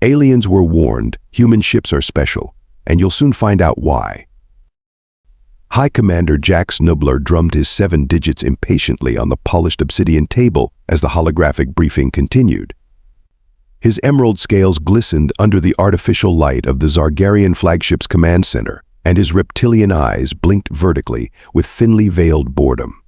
Aliens were warned, human ships are special, and you'll soon find out why. High Commander Jax Nublar drummed his 7 digits impatiently on the polished obsidian table as the holographic briefing continued. His emerald scales glistened under the artificial light of the Zargarian flagship's command center, and his reptilian eyes blinked vertically with thinly veiled boredom.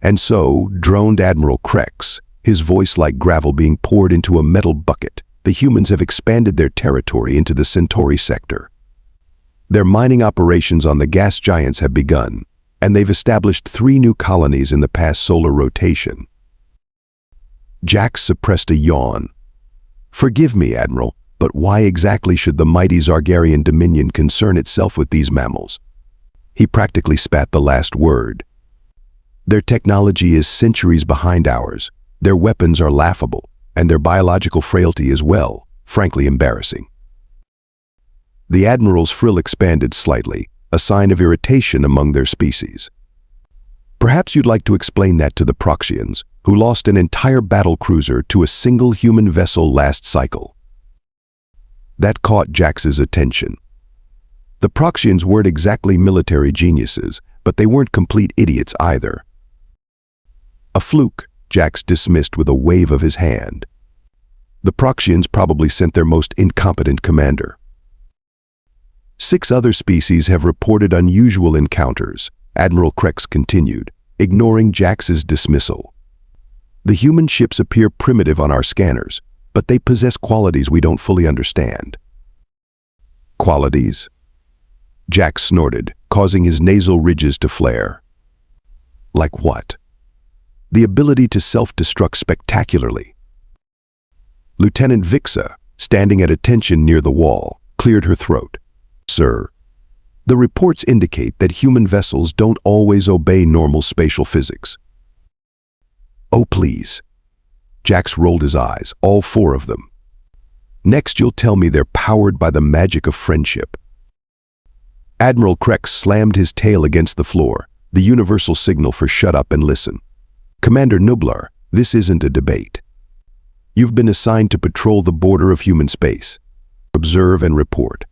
And so, droned Admiral Krex, his voice like gravel being poured into a metal bucket, the humans have expanded their territory into the Centauri sector. Their mining operations on the gas giants have begun, and they've established 3 new colonies in the past solar rotation. Jax suppressed a yawn. Forgive me, Admiral, but why exactly should the mighty Zargarian Dominion concern itself with these mammals? He practically spat the last word. Their technology is centuries behind ours, their weapons are laughable, and their biological frailty is, well, frankly embarrassing. The Admiral's frill expanded slightly, a sign of irritation among their species. Perhaps you'd like to explain that to the Proxians, who lost an entire battle cruiser to a single human vessel last cycle. That caught Jax's attention. The Proxians weren't exactly military geniuses, but they weren't complete idiots either. A fluke, Jax dismissed with a wave of his hand. The Proxians probably sent their most incompetent commander. 6 other species have reported unusual encounters, Admiral Krex continued, ignoring Jax's dismissal. The human ships appear primitive on our scanners, but they possess qualities we don't fully understand. Qualities? Jax snorted, causing his nasal ridges to flare. Like what? The ability to self-destruct spectacularly. Lieutenant Vixa, standing at attention near the wall, cleared her throat. Sir, the reports indicate that human vessels don't always obey normal spatial physics. Oh, please. Jax rolled his eyes, all 4 of them. Next you'll tell me they're powered by the magic of friendship. Admiral Krex slammed his tail against the floor, the universal signal for shut up and listen. Commander Nublar, this isn't a debate. You've been assigned to patrol the border of human space. Observe and report.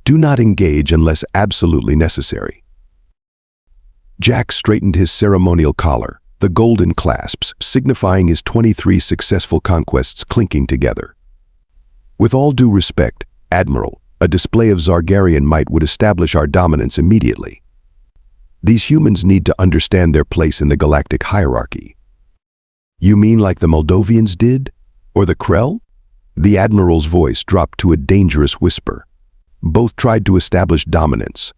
Do not engage unless absolutely necessary. Jax straightened his ceremonial collar, the golden clasps signifying his 23 successful conquests clinking together. With all due respect, Admiral, a display of Zargarian might would establish our dominance immediately. These humans need to understand their place in the galactic hierarchy. You mean like the Moldovians did? Or the Krell? The Admiral's voice dropped to a dangerous whisper. Both tried to establish dominance.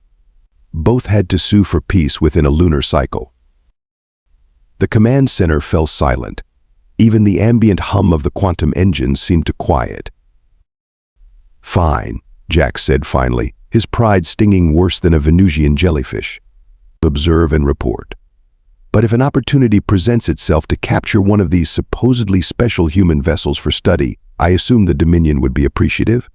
Both had to sue for peace within a lunar cycle. The command center fell silent. Even the ambient hum of the quantum engines seemed to quiet. Fine, Jax said finally, his pride stinging worse than a Venusian jellyfish. Observe and report. But if an opportunity presents itself to capture one of these supposedly special human vessels for study, I assume the Dominion would be appreciative?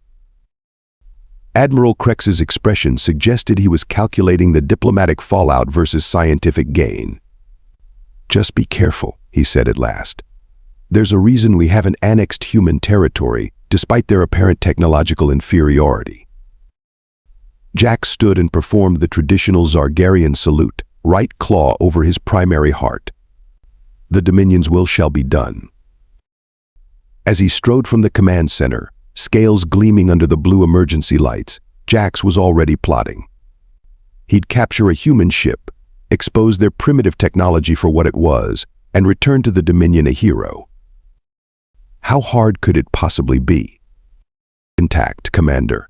Admiral Krex's expression suggested he was calculating the diplomatic fallout versus scientific gain. Just be careful, he said at last. There's a reason we haven't annexed human territory, despite their apparent technological inferiority. Jax stood and performed the traditional Zargarian salute, right claw over his primary heart. The Dominion's will shall be done. As he strode from the command center, scales gleaming under the blue emergency lights, Jax was already plotting. He'd capture a human ship, expose their primitive technology for what it was, and return to the Dominion a hero. How hard could it possibly be? Intact, Commander.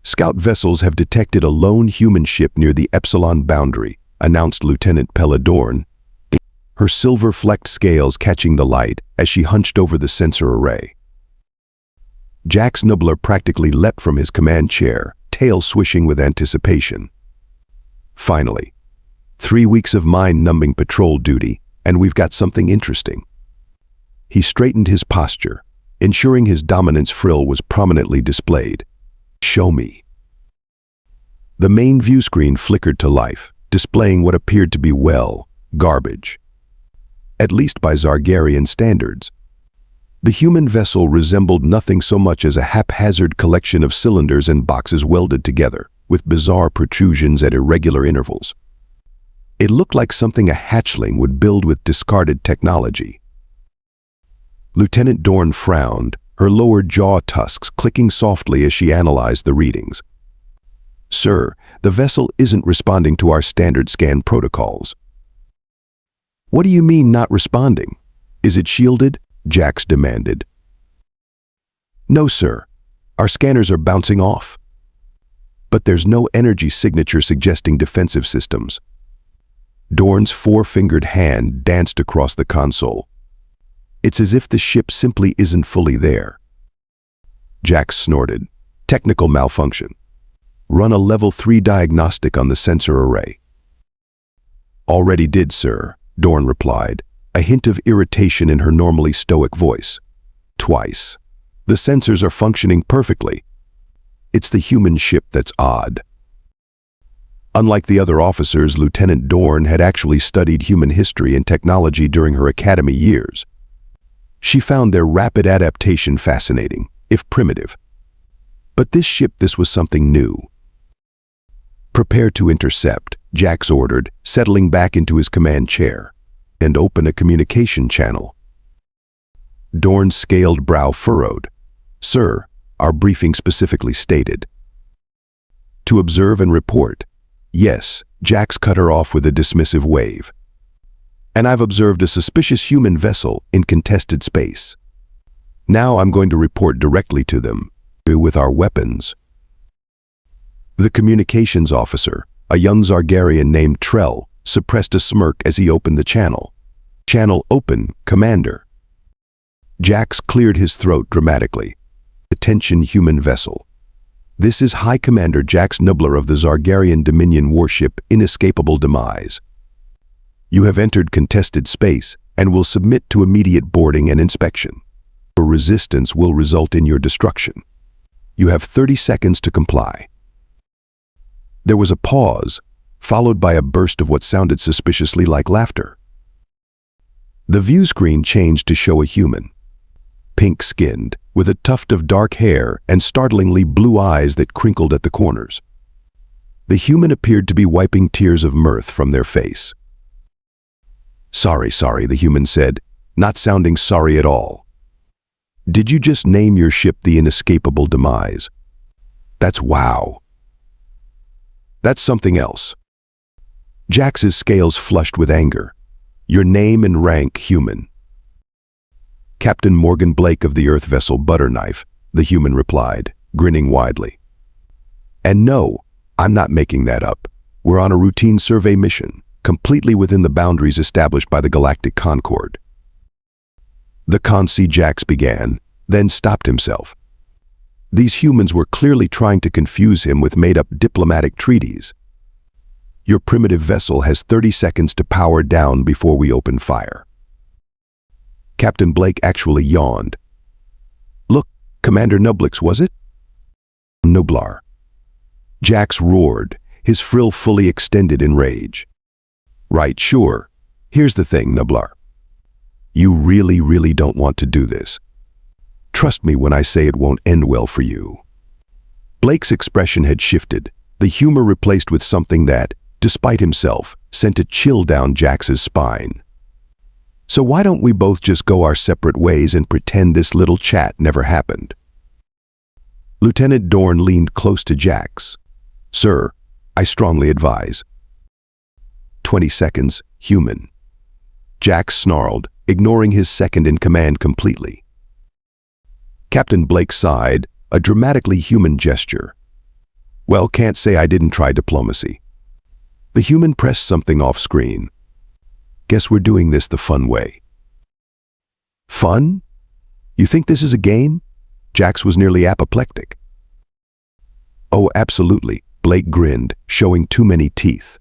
Scout vessels have detected a lone human ship near the Epsilon boundary, announced Lieutenant Peladorn, her silver-flecked scales catching the light as she hunched over the sensor array. Jax Nublar practically leapt from his command chair, tail swishing with anticipation. Finally, 3 weeks of mind-numbing patrol duty, and we've got something interesting. He straightened his posture, ensuring his dominance frill was prominently displayed. Show me. The main view screen flickered to life, displaying what appeared to be, well, garbage. At least by Zargarian standards. The human vessel resembled nothing so much as a haphazard collection of cylinders and boxes welded together, with bizarre protrusions at irregular intervals. It looked like something a hatchling would build with discarded technology. Lieutenant Dorn frowned, her lower jaw tusks clicking softly as she analyzed the readings. "Sir, the vessel isn't responding to our standard scan protocols." "What do you mean not responding? Is it shielded?" Jax demanded. "No, sir. Our scanners are bouncing off. But there's no energy signature suggesting defensive systems." Dorn's four-fingered hand danced across the console. "It's as if the ship simply isn't fully there." Jax snorted. "Technical malfunction. Run a level 3 diagnostic on the sensor array." "Already did, sir," Dorn replied, a hint of irritation in her normally stoic voice. "Twice. The sensors are functioning perfectly. It's the human ship that's odd." Unlike the other officers, Lieutenant Dorn had actually studied human history and technology during her academy years. She found their rapid adaptation fascinating, if primitive. But this was something new. "Prepare to intercept," Jax ordered, settling back into his command chair, "and open a communication channel." Dorn's scaled brow furrowed. "Sir, our briefing specifically stated." "To observe and report." "Yes," Jax cut her off with a dismissive wave. "And I've observed a suspicious human vessel in contested space. Now I'm going to report directly to them, with our weapons." The communications officer, a young Zargarian named Trell, suppressed a smirk as he opened the channel. "Channel open, Commander." Jax cleared his throat dramatically. "Attention, human vessel. This is High Commander Jax Nublar of the Zargarian Dominion warship Inescapable Demise. You have entered contested space and will submit to immediate boarding and inspection. Your resistance will result in your destruction. You have 30 seconds to comply." There was a pause, followed by a burst of what sounded suspiciously like laughter. The view screen changed to show a human, pink-skinned, with a tuft of dark hair and startlingly blue eyes that crinkled at the corners. The human appeared to be wiping tears of mirth from their face. Sorry, the human said, not sounding sorry at all. "Did you just name your ship the Inescapable Demise? That's wow. That's something else." Jax's scales flushed with anger. "Your name and rank, human." "Captain Morgan Blake of the Earth vessel Butterknife," the human replied, grinning widely. "And no, I'm not making that up. We're on a routine survey mission, completely within the boundaries established by the Galactic Concord." The Consi Jax began, then stopped himself. These humans were clearly trying to confuse him with made-up diplomatic treaties. "Your primitive vessel has 30 seconds to power down before we open fire." Captain Blake actually yawned. "Look, Commander Nublix, was it?" "Nublar." Jax roared, his frill fully extended in rage. "Right, sure. Here's the thing, Nublar. You really don't want to do this. Trust me when I say it won't end well for you." Blake's expression had shifted, the humor replaced with something that, despite himself, sent a chill down Jax's spine. "So why don't we both just go our separate ways and pretend this little chat never happened?" Lieutenant Dorn leaned close to Jax. "Sir, I strongly advise." 20 seconds, human. Jax snarled, ignoring his second-in-command completely. Captain Blake sighed, a dramatically human gesture. "Well, can't say I didn't try diplomacy." The human pressed something off-screen. "Guess we're doing this the fun way." "Fun? You think this is a game?" Jax was nearly apoplectic. "Oh, absolutely," Blake grinned, showing too many teeth.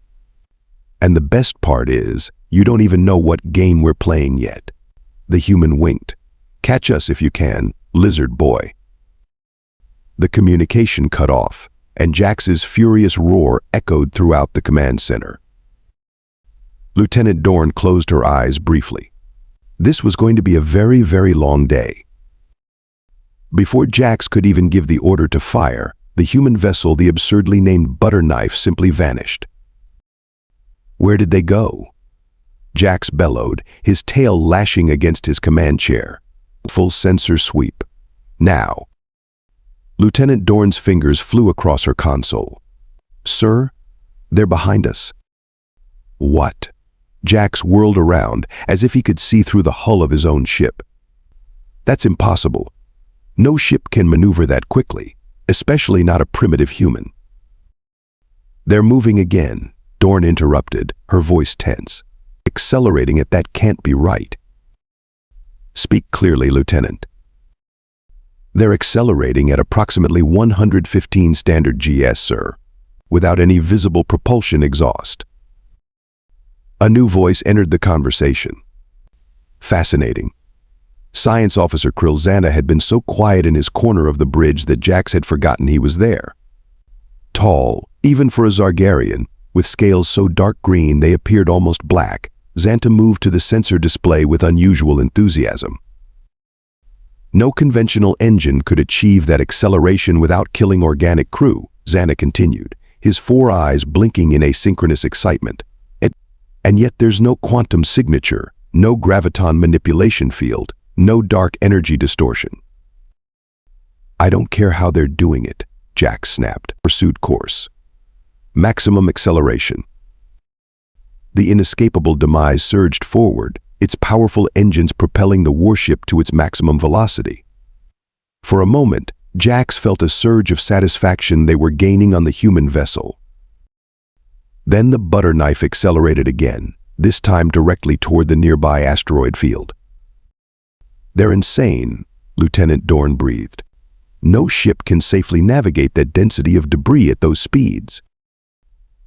"And the best part is, you don't even know what game we're playing yet." The human winked. "Catch us if you can, lizard boy." The communication cut off, and Jax's furious roar echoed throughout the command center. Lieutenant Dorn closed her eyes briefly. This was going to be a very long day. Before Jax could even give the order to fire, the human vessel, the absurdly named Butter Knife, simply vanished. Where did they go? Jax bellowed, his tail lashing against his command chair. Full sensor sweep. Now. Lieutenant Dorn's fingers flew across her console. Sir, they're behind us. What? Jax whirled around, as if he could see through the hull of his own ship. That's impossible. No ship can maneuver that quickly, especially not a primitive human. They're moving again, Dorn interrupted, her voice tense. Accelerating at that can't be right. Speak clearly, Lieutenant. They're accelerating at approximately 115 standard GS, sir, without any visible propulsion exhaust. A new voice entered the conversation. Fascinating. Science Officer Krilzana had been so quiet in his corner of the bridge that Jax had forgotten he was there. Tall, even for a Zargarian, with scales so dark green they appeared almost black, Xanta moved to the sensor display with unusual enthusiasm. No conventional engine could achieve that acceleration without killing organic crew, Xanta continued, his 4 eyes blinking in asynchronous excitement. And yet there's no quantum signature, no graviton manipulation field, no dark energy distortion. I don't care how they're doing it, Jax snapped. Pursuit course. Maximum acceleration. The inescapable demise surged forward, its powerful engines propelling the warship to its maximum velocity. For a moment, Jax felt a surge of satisfaction they were gaining on the human vessel. Then the Butter Knife accelerated again, this time directly toward the nearby asteroid field. They're insane, Lieutenant Dorn breathed. No ship can safely navigate that density of debris at those speeds.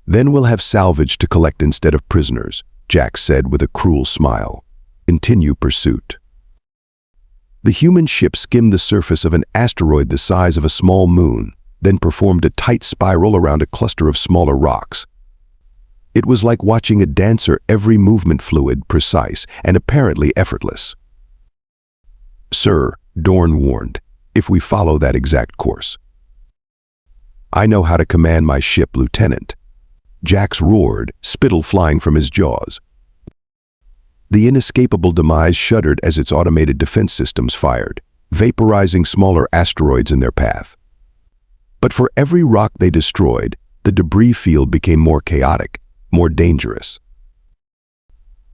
Then we'll have salvage to collect instead of prisoners, Jax said with a cruel smile. Continue pursuit. The human ship skimmed the surface of an asteroid the size of a small moon, then performed a tight spiral around a cluster of smaller rocks. It was like watching a dancer, every movement fluid, precise, and apparently effortless. Sir, Dorn warned, if we follow that exact course. I know how to command my ship, Lieutenant. Jax roared, spittle flying from his jaws. The inescapable demise shuddered as its automated defense systems fired, vaporizing smaller asteroids in their path. But for every rock they destroyed, the debris field became more chaotic, more dangerous.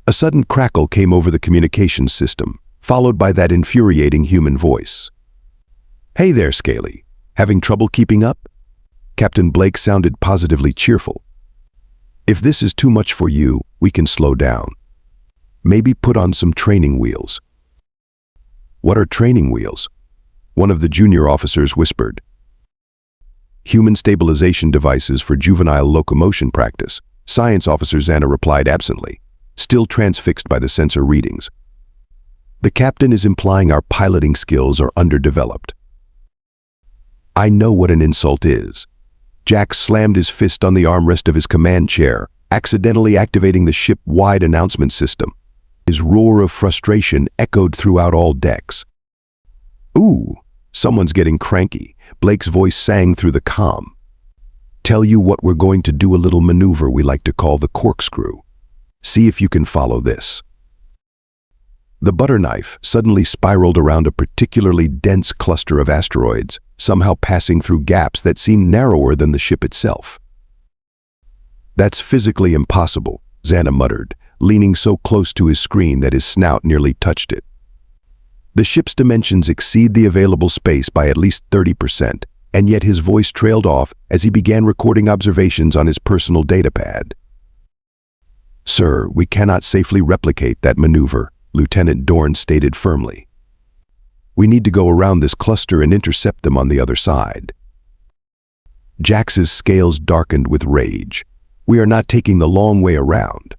A sudden crackle came over the communications system, followed by that infuriating human voice. Hey there, Scaly. Having trouble keeping up? Captain Blake sounded positively cheerful. If this is too much for you, we can slow down. Maybe put on some training wheels. What are training wheels? One of the junior officers whispered. Human stabilization devices for juvenile locomotion practice, Science Officer Xanta replied absently, still transfixed by the sensor readings. The captain is implying our piloting skills are underdeveloped. I know what an insult is. Jax slammed his fist on the armrest of his command chair, accidentally activating the ship-wide announcement system. His roar of frustration echoed throughout all decks. Ooh, someone's getting cranky, Blake's voice sang through the comm. Tell you what, we're going to do a little maneuver we like to call the corkscrew. See if you can follow this. The Butter Knife suddenly spiraled around a particularly dense cluster of asteroids, somehow passing through gaps that seemed narrower than the ship itself. That's physically impossible, Xanta muttered, leaning so close to his screen that his snout nearly touched it. The ship's dimensions exceed the available space by at least 30%, and yet his voice trailed off as he began recording observations on his personal datapad. Sir, we cannot safely replicate that maneuver, Lieutenant Dorn stated firmly. We need to go around this cluster and intercept them on the other side. Jax's scales darkened with rage. We are not taking the long way around.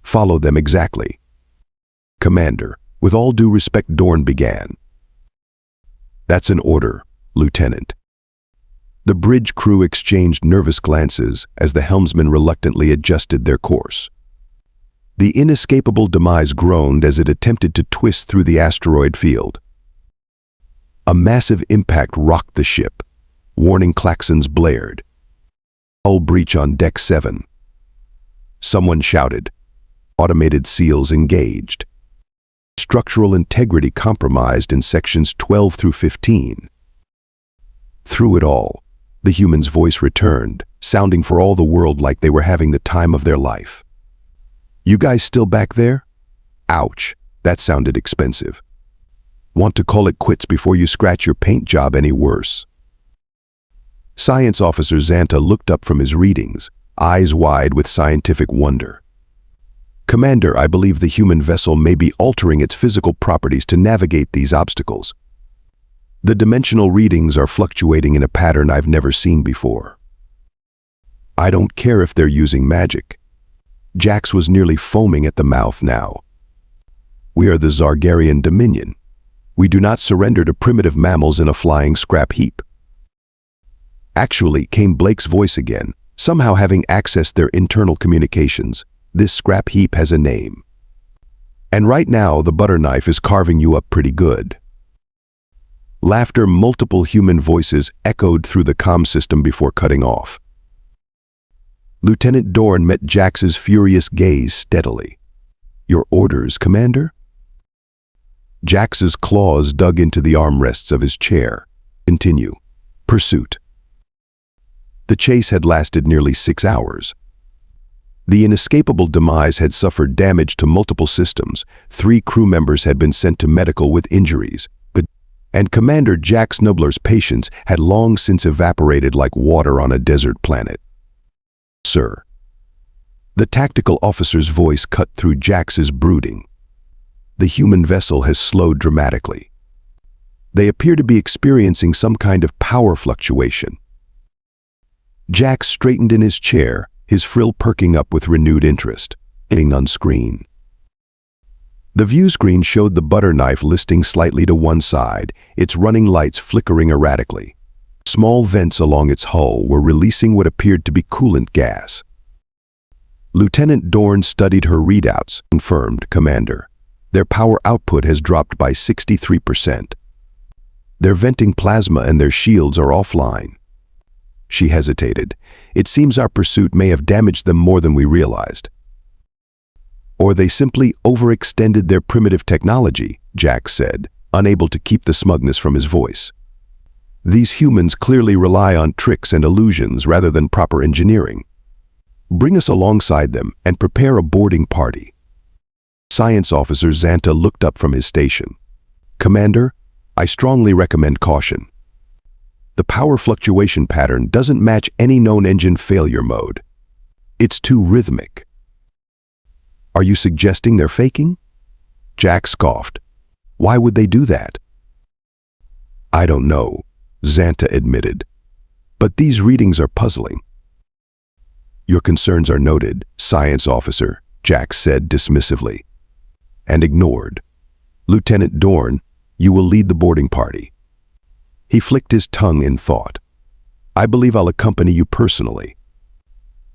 Follow them exactly. Commander, with all due respect, Dorn began. That's an order, Lieutenant. The bridge crew exchanged nervous glances as the helmsman reluctantly adjusted their course. The inescapable demise groaned as it attempted to twist through the asteroid field. A massive impact rocked the ship. Warning klaxons blared. Hull breach on Deck 7. Someone shouted. Automated seals engaged. Structural integrity compromised in sections 12 through 15. Through it all, the human's voice returned, sounding for all the world like they were having the time of their life. "You guys still back there? Ouch, that sounded expensive. Want to call it quits before you scratch your paint job any worse?" Science Officer Zanta looked up from his readings, eyes wide with scientific wonder. "Commander, I believe the human vessel may be altering its physical properties to navigate these obstacles. The dimensional readings are fluctuating in a pattern I've never seen before." "I don't care if they're using magic." Jax was nearly foaming at the mouth now. "We are the Zargarian Dominion. We do not surrender to primitive mammals in a flying scrap heap." "Actually," came Blake's voice again, somehow having accessed their internal communications, "this scrap heap has a name. And right now the butter knife is carving you up pretty good." Laughter, multiple human voices echoed through the comm system before cutting off. Lieutenant Dorn met Jax's furious gaze steadily. "Your orders, Commander?" Jax's claws dug into the armrests of his chair. "Continue. Pursuit." The chase had lasted nearly 6 hours. The inescapable demise had suffered damage to multiple systems. 3 crew members had been sent to medical with injuries, and Commander Jax Nublar's patience had long since evaporated like water on a desert planet. "Sir." The tactical officer's voice cut through Jax's brooding. "The human vessel has slowed dramatically. They appear to be experiencing some kind of power fluctuation." Jax straightened in his chair, his frill perking up with renewed interest, hitting on screen. The view screen showed the butter knife listing slightly to one side, its running lights flickering erratically. Small vents along its hull were releasing what appeared to be coolant gas. Lieutenant Dorn studied her readouts, confirmed, "Commander. Their power output has dropped by 63%. They're venting plasma and their shields are offline." She hesitated. "It seems our pursuit may have damaged them more than we realized." "Or they simply overextended their primitive technology," Jax said, unable to keep the smugness from his voice. "These humans clearly rely on tricks and illusions rather than proper engineering. Bring us alongside them and prepare a boarding party." Science Officer Zanta looked up from his station. "Commander, I strongly recommend caution. The power fluctuation pattern doesn't match any known engine failure mode. It's too rhythmic." "Are you suggesting they're faking?" Jax scoffed. "Why would they do that?" "I don't know," Zanta admitted. "But these readings are puzzling." "Your concerns are noted, Science Officer," Jax said dismissively. And ignored. "Lieutenant Dorn, you will lead the boarding party." He flicked his tongue in thought. "I believe I'll accompany you personally.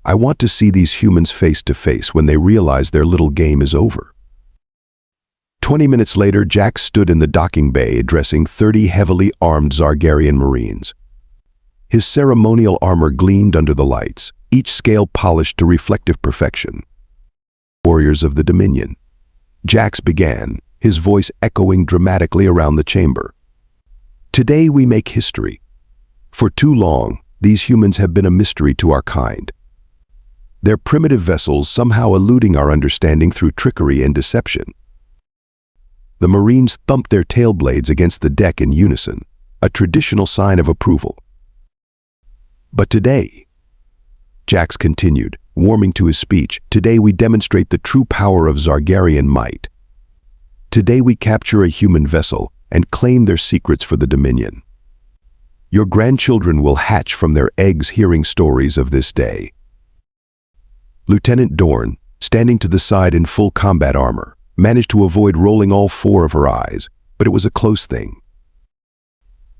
I want to see these humans face to face when they realize their little game is over." 20 minutes later, Jax stood in the docking bay addressing 30 heavily armed Zargarian Marines. His ceremonial armor gleamed under the lights, each scale polished to reflective perfection. "Warriors of the Dominion," Jax began, his voice echoing dramatically around the chamber. "Today we make history. For too long, these humans have been a mystery to our kind. Their primitive vessels somehow eluding our understanding through trickery and deception." The Marines thumped their tail blades against the deck in unison, a traditional sign of approval. "But today," Jax continued, warming to his speech, "today we demonstrate the true power of Zargarian might. Today we capture a human vessel and claim their secrets for the Dominion. Your grandchildren will hatch from their eggs hearing stories of this day." Lieutenant Dorn, standing to the side in full combat armor, managed to avoid rolling all 4 of her eyes, but it was a close thing.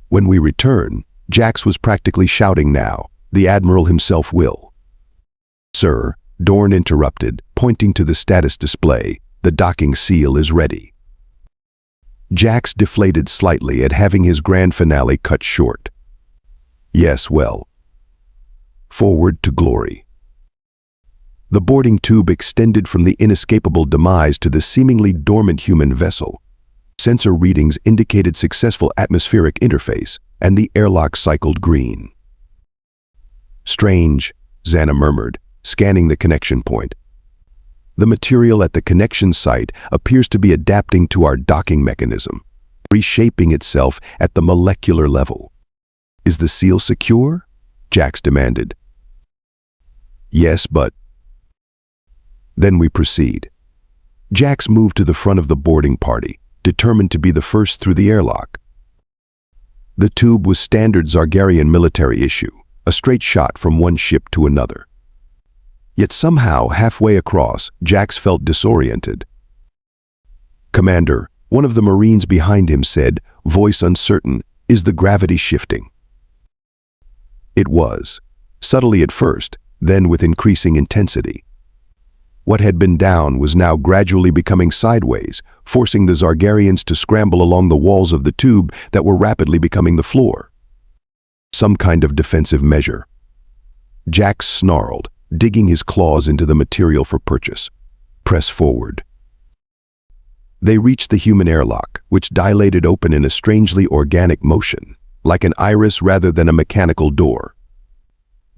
"When we return," Jax was practically shouting now, "the Admiral himself will." "Sir," Dorn interrupted, pointing to the status display, "the docking seal is ready." Jax deflated slightly at having his grand finale cut short. Yes, well. Forward to glory. The boarding tube extended from the inescapable demise to the seemingly dormant human vessel. Sensor readings indicated successful atmospheric interface, and the airlock cycled green. Strange, Xana murmured, scanning the connection point. The material at the connection site appears to be adapting to our docking mechanism, reshaping itself at the molecular level. Is the seal secure? Jax demanded. Yes, but... Then we proceed. Jax moved to the front of the boarding party, determined to be the first through the airlock. The tube was standard Zargarian military issue, a straight shot from one ship to another. Yet somehow, halfway across, Jax felt disoriented. Commander, one of the Marines behind him said, voice uncertain, is the gravity shifting? It was, subtly at first, then with increasing intensity. What had been down was now gradually becoming sideways, forcing the Zargarians to scramble along the walls of the tube that were rapidly becoming the floor. Some kind of defensive measure. Jax snarled, digging his claws into the material for purchase. Press forward. They reached the human airlock, which dilated open in a strangely organic motion, like an iris rather than a mechanical door.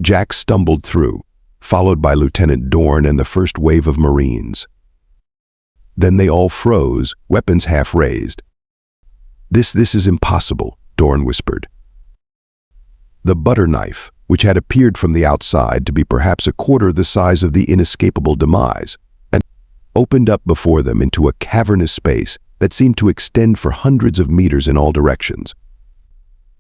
Jax stumbled through, followed by Lieutenant Dorn and the first wave of Marines. Then they all froze, weapons half raised. This is impossible, Dorn whispered. The butter knife, which had appeared from the outside to be perhaps a quarter the size of the inescapable demise, and opened up before them into a cavernous space that seemed to extend for hundreds of meters in all directions.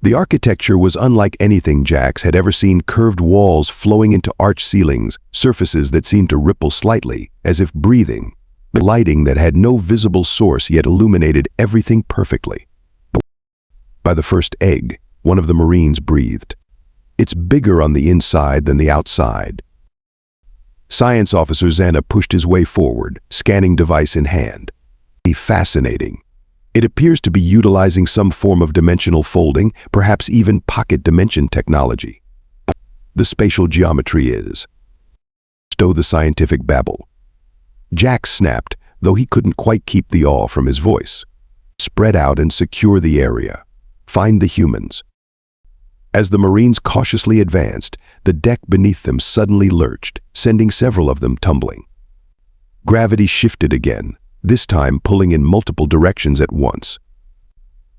The architecture was unlike anything Jax had ever seen: curved walls flowing into arched ceilings, surfaces that seemed to ripple slightly, as if breathing, lighting that had no visible source yet illuminated everything perfectly. By the first egg, one of the Marines breathed. It's bigger on the inside than the outside. Science Officer Xana pushed his way forward, scanning device in hand. Fascinating. It appears to be utilizing some form of dimensional folding, perhaps even pocket dimension technology. The spatial geometry is... Stow the scientific babble. Jax snapped, though he couldn't quite keep the awe from his voice. Spread out and secure the area. Find the humans. As the Marines cautiously advanced, the deck beneath them suddenly lurched, sending several of them tumbling. Gravity shifted again, this time pulling in multiple directions at once.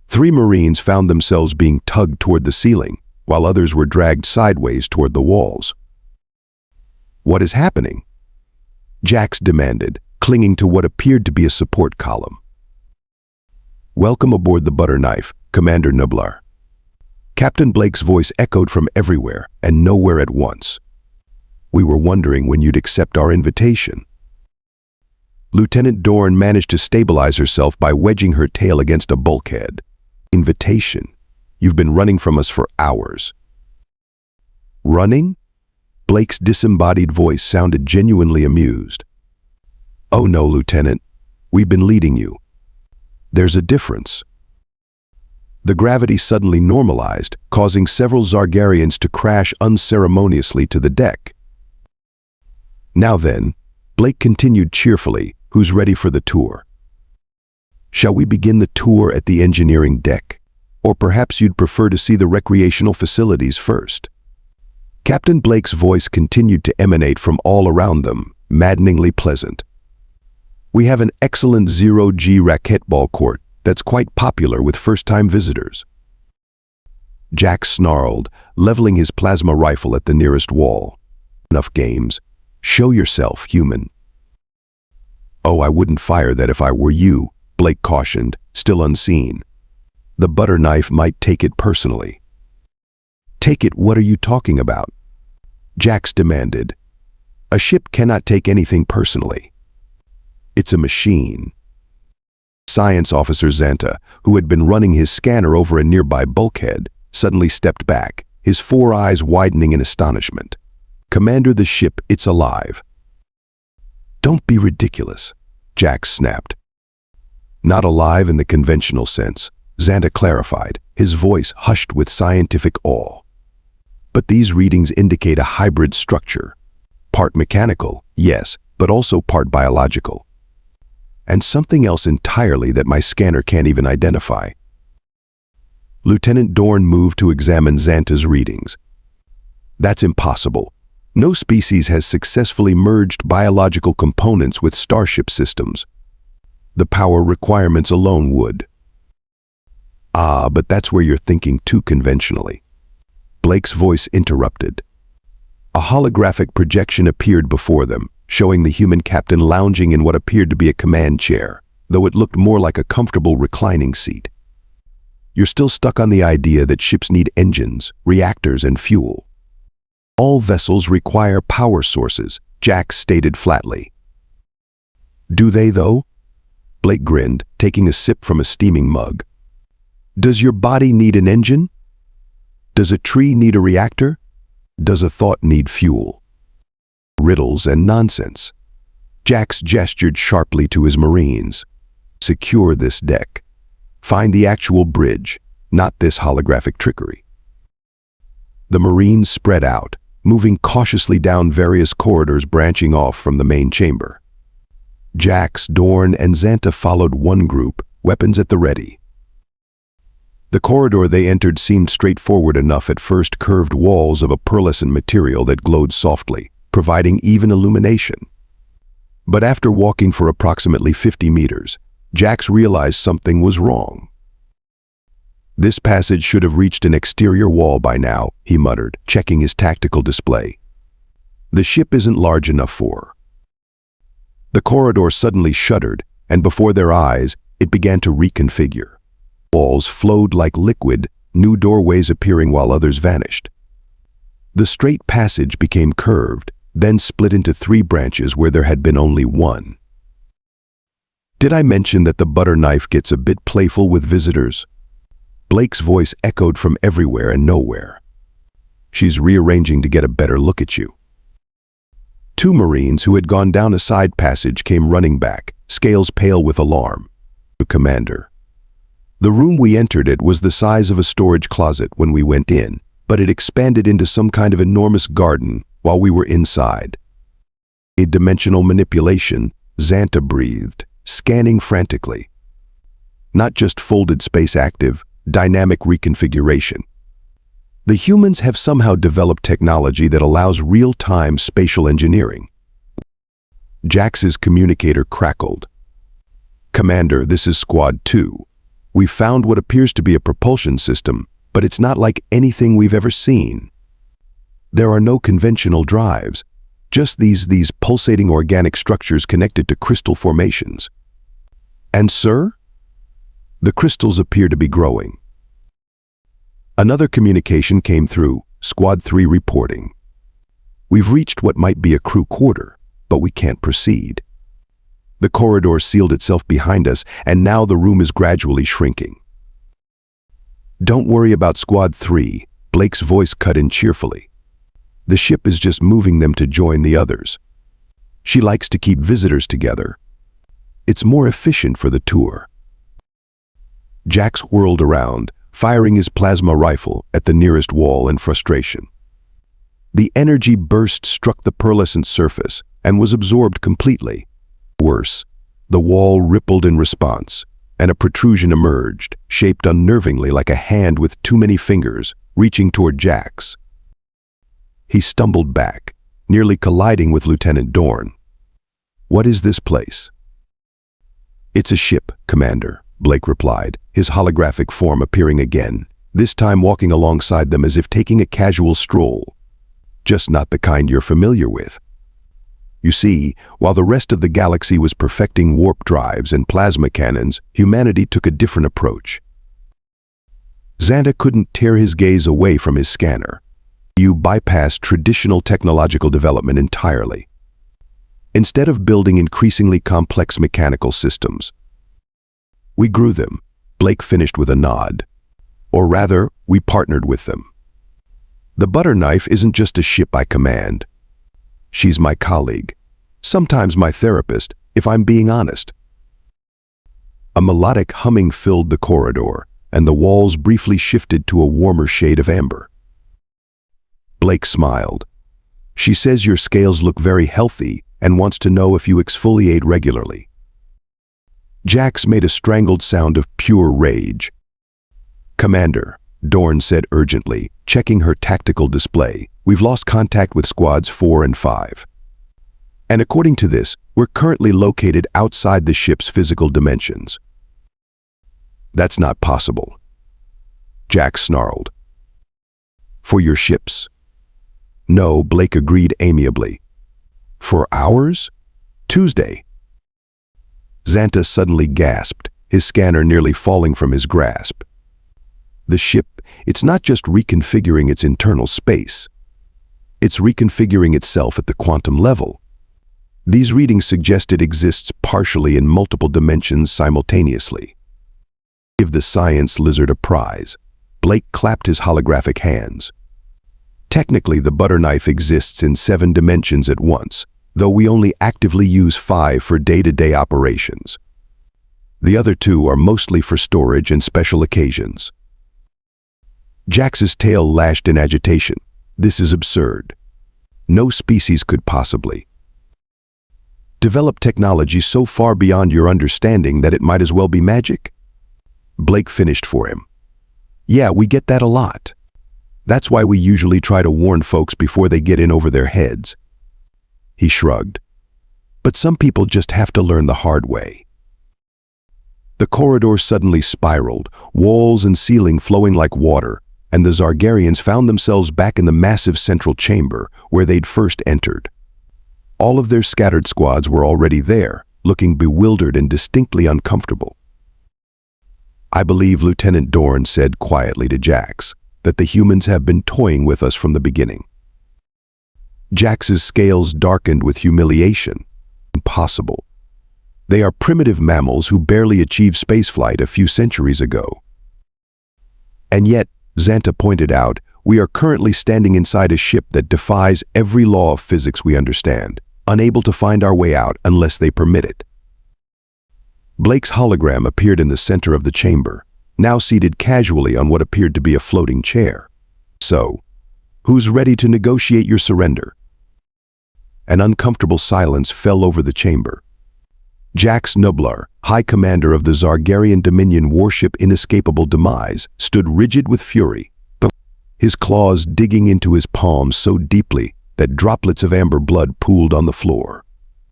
3 Marines found themselves being tugged toward the ceiling, while others were dragged sideways toward the walls. What is happening? Jax demanded, clinging to what appeared to be a support column. Welcome aboard the butter knife, Commander Nublar. Captain Blake's voice echoed from everywhere and nowhere at once. We were wondering when you'd accept our invitation. Lieutenant Dorn managed to stabilize herself by wedging her tail against a bulkhead. Invitation? You've been running from us for hours. Running? Blake's disembodied voice sounded genuinely amused. Oh no, Lieutenant. We've been leading you. There's a difference. The gravity suddenly normalized, causing several Zargarians to crash unceremoniously to the deck. Now then, Blake continued cheerfully, who's ready for the tour? Shall we begin the tour at the engineering deck? Or perhaps you'd prefer to see the recreational facilities first? Captain Blake's voice continued to emanate from all around them, maddeningly pleasant. We have an excellent zero-G racquetball court that's quite popular with first-time visitors. Jax snarled, leveling his plasma rifle at the nearest wall. Enough games. Show yourself, human. Oh, I wouldn't fire that if I were you, Blake cautioned, still unseen. The butter knife might take it personally. Take it? What are you talking about? Jax demanded. A ship cannot take anything personally. It's a machine. Science Officer Xanta, who had been running his scanner over a nearby bulkhead, suddenly stepped back, his 4 eyes widening in astonishment. Commander, the ship, it's alive. Don't be ridiculous, Jax snapped. Not alive in the conventional sense, Xanta clarified, his voice hushed with scientific awe. But these readings indicate a hybrid structure. Part mechanical, yes, but also part biological. And something else entirely that my scanner can't even identify. Lieutenant Dorn moved to examine Xanta's readings. That's impossible. No species has successfully merged biological components with starship systems. The power requirements alone would. Ah, but that's where you're thinking too conventionally. Blake's voice interrupted. A holographic projection appeared before them, showing the human captain lounging in what appeared to be a command chair, though it looked more like a comfortable reclining seat. You're still stuck on the idea that ships need engines, reactors, and fuel. All vessels require power sources, Jax stated flatly. Do they, though? Blake grinned, taking a sip from a steaming mug. Does your body need an engine? Does a tree need a reactor? Does a thought need fuel? Riddles and nonsense. Jax gestured sharply to his Marines. Secure this deck. Find the actual bridge, not this holographic trickery. The Marines spread out, moving cautiously down various corridors branching off from the main chamber. Jax, Dorn, and Xanta followed one group, weapons at the ready. The corridor they entered seemed straightforward enough at first, curved walls of a pearlescent material that glowed softly, providing even illumination. But after walking for approximately 50 meters, Jax realized something was wrong. This passage should have reached an exterior wall by now, he muttered, checking his tactical display. The ship isn't large enough for. The corridor suddenly shuddered, and before their eyes, it began to reconfigure. Walls flowed like liquid, new doorways appearing while others vanished. The straight passage became curved, then split into 3 branches where there had been only one. Did I mention that the butter knife gets a bit playful with visitors? Blake's voice echoed from everywhere and nowhere. She's rearranging to get a better look at you. 2 Marines who had gone down a side passage came running back, scales pale with alarm. Commander. The room we entered it was the size of a storage closet when we went in, but it expanded into some kind of enormous garden while we were inside. A dimensional manipulation, Xanta breathed, scanning frantically. Not just folded space active, dynamic reconfiguration. The humans have somehow developed technology that allows real-time spatial engineering. Jax's communicator crackled. Commander, this is Squad 2. We found what appears to be a propulsion system, but it's not like anything we've ever seen. There are no conventional drives, just these pulsating organic structures connected to crystal formations. And sir? The crystals appear to be growing. Another communication came through, Squad 3 reporting. We've reached what might be a crew quarter, but we can't proceed. The corridor sealed itself behind us, and now the room is gradually shrinking. Don't worry about Squad 3, Blake's voice cut in cheerfully. The ship is just moving them to join the others. She likes to keep visitors together. It's more efficient for the tour. Jax whirled around, firing his plasma rifle at the nearest wall in frustration. The energy burst struck the pearlescent surface and was absorbed completely. Worse, the wall rippled in response, and a protrusion emerged, shaped unnervingly like a hand with too many fingers, reaching toward Jax. He stumbled back, nearly colliding with Lieutenant Dorn. What is this place? It's a ship, Commander, Blake replied, his holographic form appearing again, this time walking alongside them as if taking a casual stroll. Just not the kind you're familiar with. You see, while the rest of the galaxy was perfecting warp drives and plasma cannons, humanity took a different approach. Xanta couldn't tear his gaze away from his scanner. You bypassed traditional technological development entirely. Instead of building increasingly complex mechanical systems, we grew them, Blake finished with a nod. Or rather, we partnered with them. The butter knife isn't just a ship I command. She's my colleague, sometimes my therapist, if I'm being honest. A melodic humming filled the corridor, and the walls briefly shifted to a warmer shade of amber. Blake smiled. She says your scales look very healthy and wants to know if you exfoliate regularly. Jax made a strangled sound of pure rage. Commander, Dorn said urgently, checking her tactical display, we've lost contact with squads 4 and 5. And according to this, we're currently located outside the ship's physical dimensions. That's not possible. Jax snarled. For your ships? No, Blake agreed amiably. For ours? Tuesday. Xanta suddenly gasped, his scanner nearly falling from his grasp. The ship, it's not just reconfiguring its internal space. It's reconfiguring itself at the quantum level. These readings suggest it exists partially in multiple dimensions simultaneously. Give the science lizard a prize. Blake clapped his holographic hands. Technically, the butter knife exists in 7 dimensions at once, though we only actively use 5 for day-to-day operations. The other 2 are mostly for storage and special occasions. Jax's tail lashed in agitation. This is absurd. No species could possibly develop technology so far beyond your understanding that it might as well be magic? Blake finished for him. Yeah, we get that a lot. That's why we usually try to warn folks before they get in over their heads. He shrugged. But some people just have to learn the hard way. The corridor suddenly spiraled, walls and ceiling flowing like water, and the Zargarians found themselves back in the massive central chamber where they'd first entered. All of their scattered squads were already there, looking bewildered and distinctly uncomfortable. I believe Lieutenant Dorn said quietly to Jax that the humans have been toying with us from the beginning. Jax's scales darkened with humiliation. Impossible. They are primitive mammals who barely achieved spaceflight a few centuries ago. And yet, Xanta pointed out, we are currently standing inside a ship that defies every law of physics we understand, unable to find our way out unless they permit it. Blake's hologram appeared in the center of the chamber, now seated casually on what appeared to be a floating chair. So, who's ready to negotiate your surrender? An uncomfortable silence fell over the chamber. Jax Nublar, High Commander of the Zargarian Dominion warship Inescapable Demise, stood rigid with fury, his claws digging into his palms so deeply that droplets of amber blood pooled on the floor.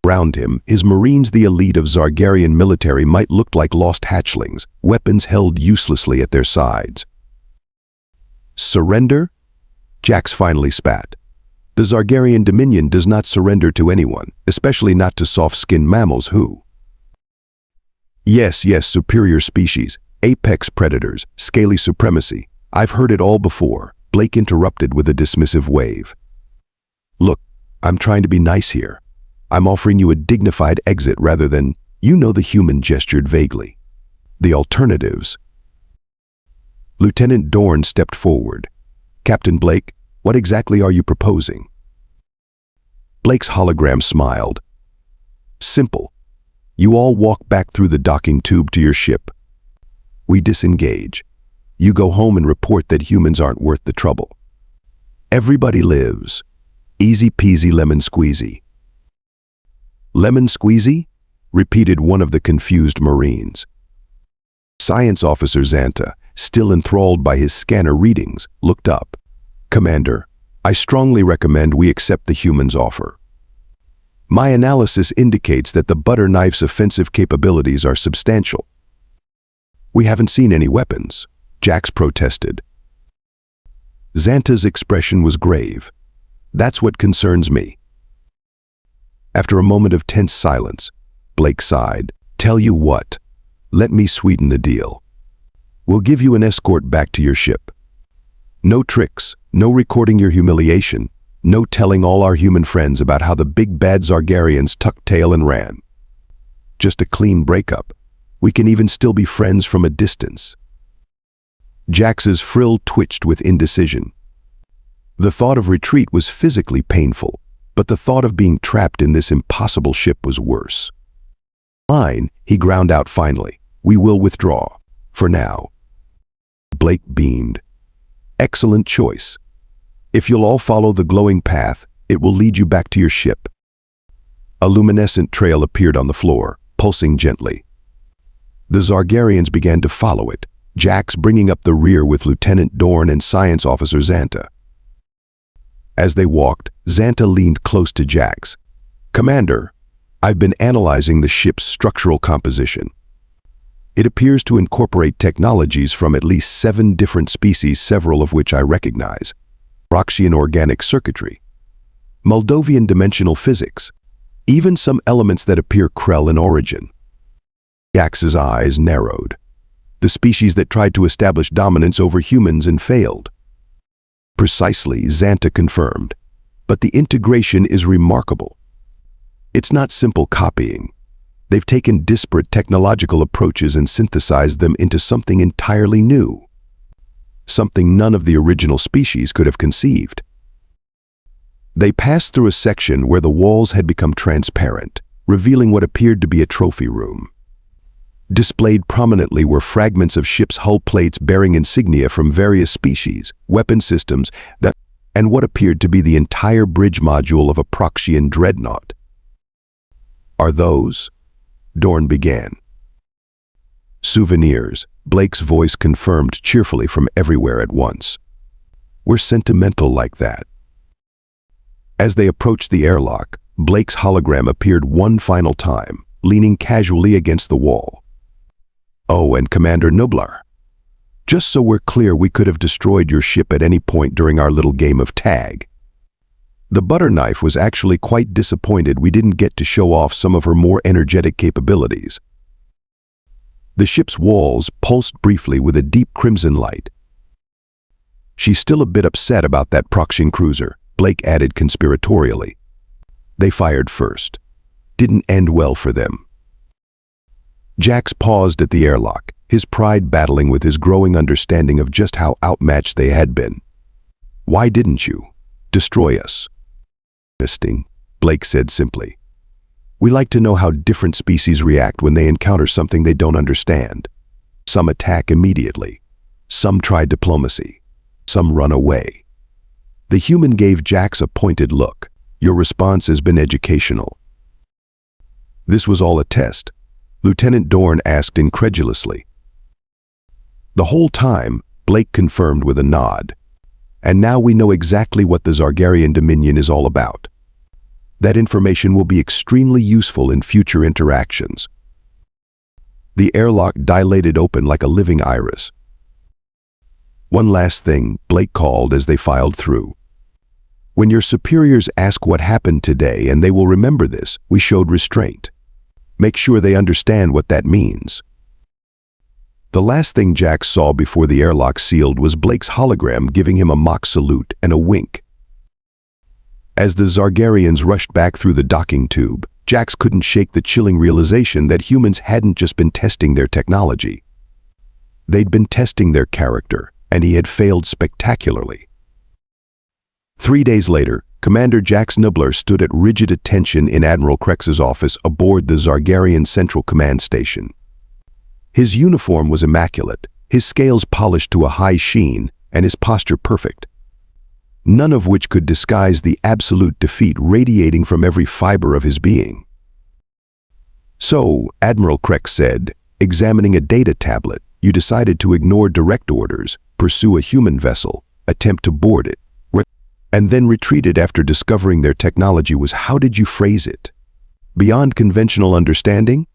Around him, his Marines, the elite of Zargarian military, might look like lost hatchlings, weapons held uselessly at their sides. Surrender? Jax finally spat. The Zargarian Dominion does not surrender to anyone, especially not to soft-skinned mammals who. Yes, superior species, apex predators, scaly supremacy. I've heard it all before, Blake interrupted with a dismissive wave. Look, I'm trying to be nice here. I'm offering you a dignified exit rather than, the human gestured vaguely. The alternatives. Lieutenant Dorn stepped forward. Captain Blake, what exactly are you proposing? Blake's hologram smiled. Simple. You all walk back through the docking tube to your ship. We disengage. You go home and report that humans aren't worth the trouble. Everybody lives. Easy peasy lemon squeezy. Lemon squeezy? Repeated one of the confused Marines. Science Officer Xanta, still enthralled by his scanner readings, looked up. Commander, I strongly recommend we accept the humans' offer. My analysis indicates that the butter knife's offensive capabilities are substantial. We haven't seen any weapons, Jax protested. Xanta's expression was grave. That's what concerns me. After a moment of tense silence, Blake sighed. Tell you what, let me sweeten the deal. We'll give you an escort back to your ship. No tricks, no recording your humiliation, no telling all our human friends about how the big bad Zargarians tucked tail and ran. Just a clean breakup. We can even still be friends from a distance. Jax's frill twitched with indecision. The thought of retreat was physically painful, but the thought of being trapped in this impossible ship was worse. Fine, he ground out finally. We will withdraw. For now. Blake beamed. Excellent choice. If you'll all follow the glowing path, it will lead you back to your ship. A luminescent trail appeared on the floor, pulsing gently. The Zargarians began to follow it, Jax bringing up the rear with Lieutenant Dorn and Science Officer Xanta. As they walked, Xanta leaned close to Jax. Commander, I've been analyzing the ship's structural composition. It appears to incorporate technologies from at least 7 different species, several of which I recognize. Proxian organic circuitry, Moldovan dimensional physics, even some elements that appear Krell in origin. Jax's eyes narrowed. The species that tried to establish dominance over humans and failed. Precisely, Xanta confirmed. But the integration is remarkable. It's not simple copying. They've taken disparate technological approaches and synthesized them into something entirely new. Something none of the original species could have conceived. They passed through a section where the walls had become transparent, revealing what appeared to be a trophy room. Displayed prominently were fragments of ship's hull plates bearing insignia from various species, weapon systems, and what appeared to be the entire bridge module of a Proxian dreadnought. Are those? Dorn began. Souvenirs, Blake's voice confirmed cheerfully from everywhere at once. We're sentimental like that. As they approached the airlock, Blake's hologram appeared one final time, leaning casually against the wall. Oh, and Commander Nublar. Just so we're clear, we could have destroyed your ship at any point during our little game of tag. The butter knife was actually quite disappointed we didn't get to show off some of her more energetic capabilities. The ship's walls pulsed briefly with a deep crimson light. She's still a bit upset about that Proxian cruiser, Blake added conspiratorially. They fired first. Didn't end well for them. Jax paused at the airlock, his pride battling with his growing understanding of just how outmatched they had been. Why didn't you destroy us? Blake said simply. We like to know how different species react when they encounter something they don't understand. Some attack immediately. Some try diplomacy. Some run away. The human gave Jax a pointed look. Your response has been educational. This was all a test, Lieutenant Dorn asked incredulously. The whole time, Blake confirmed with a nod. And now we know exactly what the Zargarian Dominion is all about. That information will be extremely useful in future interactions. The airlock dilated open like a living iris. One last thing, Blake called as they filed through. When your superiors ask what happened today, and they will remember this, we showed restraint. Make sure they understand what that means. The last thing Jax saw before the airlock sealed was Blake's hologram giving him a mock salute and a wink. As the Zargarians rushed back through the docking tube, Jax couldn't shake the chilling realization that humans hadn't just been testing their technology. They'd been testing their character, and he had failed spectacularly. 3 days later, Commander Jax Nublar stood at rigid attention in Admiral Krex's office aboard the Zargarian Central Command Station. His uniform was immaculate, his scales polished to a high sheen, and his posture perfect. None of which could disguise the absolute defeat radiating from every fiber of his being. So, Admiral Krex said, examining a data tablet, you decided to ignore direct orders, pursue a human vessel, attempt to board it, and then retreated after discovering their technology was, how did you phrase it? Beyond conventional understanding?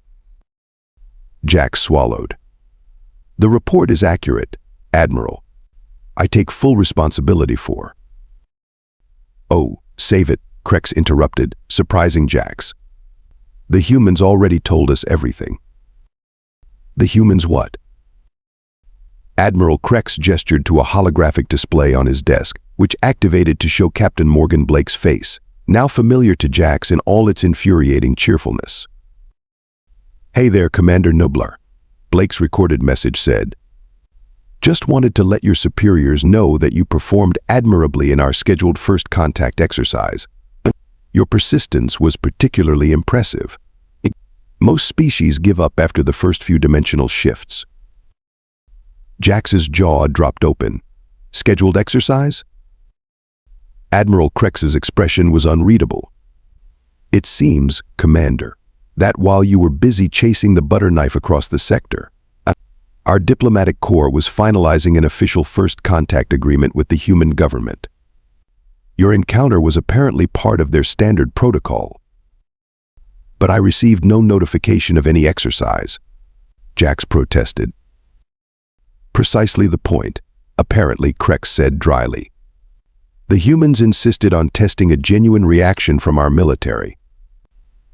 Jax swallowed. The report is accurate, Admiral. I take full responsibility for. Oh, save it, Krex interrupted, surprising Jax. The humans already told us everything. The humans what? Admiral Krex gestured to a holographic display on his desk, which activated to show Captain Morgan Blake's face, now familiar to Jax in all its infuriating cheerfulness. Hey there, Commander Nublar, Blake's recorded message said. Just wanted to let your superiors know that you performed admirably in our scheduled first contact exercise. Your persistence was particularly impressive. Most species give up after the first few dimensional shifts. Jax's jaw dropped open. Scheduled exercise? Admiral Krex's expression was unreadable. It seems, Commander, that while you were busy chasing the butter knife across the sector, our diplomatic corps was finalizing an official first contact agreement with the human government. Your encounter was apparently part of their standard protocol. But I received no notification of any exercise, Jax protested. Precisely the point, apparently, Krex said dryly. The humans insisted on testing a genuine reaction from our military.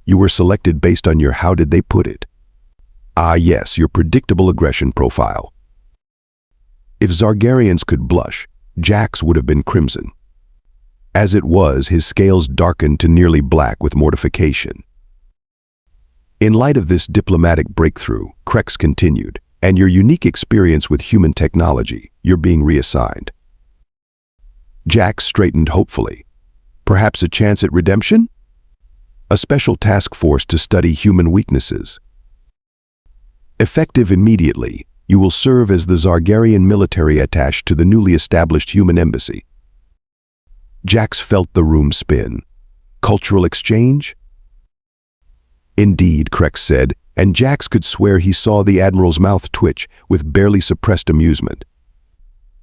You were selected based on your, how did they put it? Ah yes, your predictable aggression profile. If Zargarians could blush, Jax would have been crimson. As it was, his scales darkened to nearly black with mortification. In light of this diplomatic breakthrough, Krex continued, and your unique experience with human technology, you're being reassigned. Jax straightened hopefully. Perhaps a chance at redemption? A special task force to study human weaknesses. Effective immediately, you will serve as the Zargarian military attaché to the newly established human embassy. Jax felt the room spin. Cultural exchange? Indeed, Krex said, and Jax could swear he saw the Admiral's mouth twitch with barely suppressed amusement.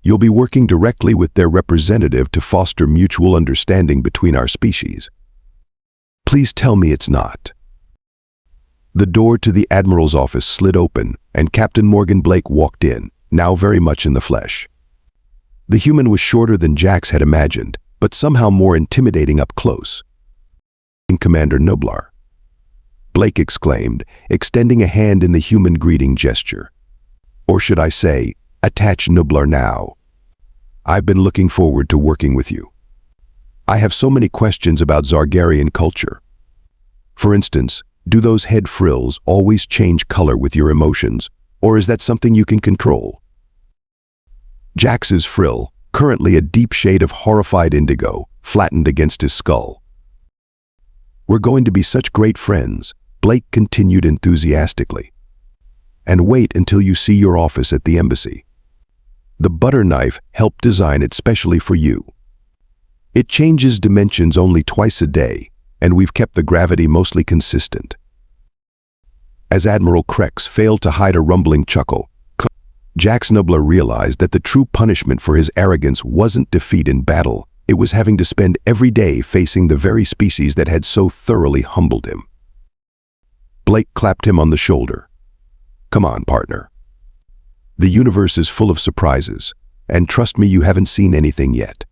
You'll be working directly with their representative to foster mutual understanding between our species. Please tell me it's not. The door to the Admiral's office slid open, and Captain Morgan Blake walked in, now very much in the flesh. The human was shorter than Jax had imagined, but somehow more intimidating up close. Commander Nublar, Blake exclaimed, extending a hand in the human greeting gesture. Or should I say, attach Nublar now. I've been looking forward to working with you. I have so many questions about Zargarian culture. For instance, do those head frills always change color with your emotions, or is that something you can control? Jax's frill, currently a deep shade of horrified indigo, flattened against his skull. We're going to be such great friends, Blake continued enthusiastically. And wait until you see your office at the embassy. The butter knife helped design it specially for you. It changes dimensions only twice a day, and we've kept the gravity mostly consistent. As Admiral Krex failed to hide a rumbling chuckle, Jax Nublar realized that the true punishment for his arrogance wasn't defeat in battle, it was having to spend every day facing the very species that had so thoroughly humbled him. Blake clapped him on the shoulder. Come on, partner. The universe is full of surprises, and trust me, you haven't seen anything yet.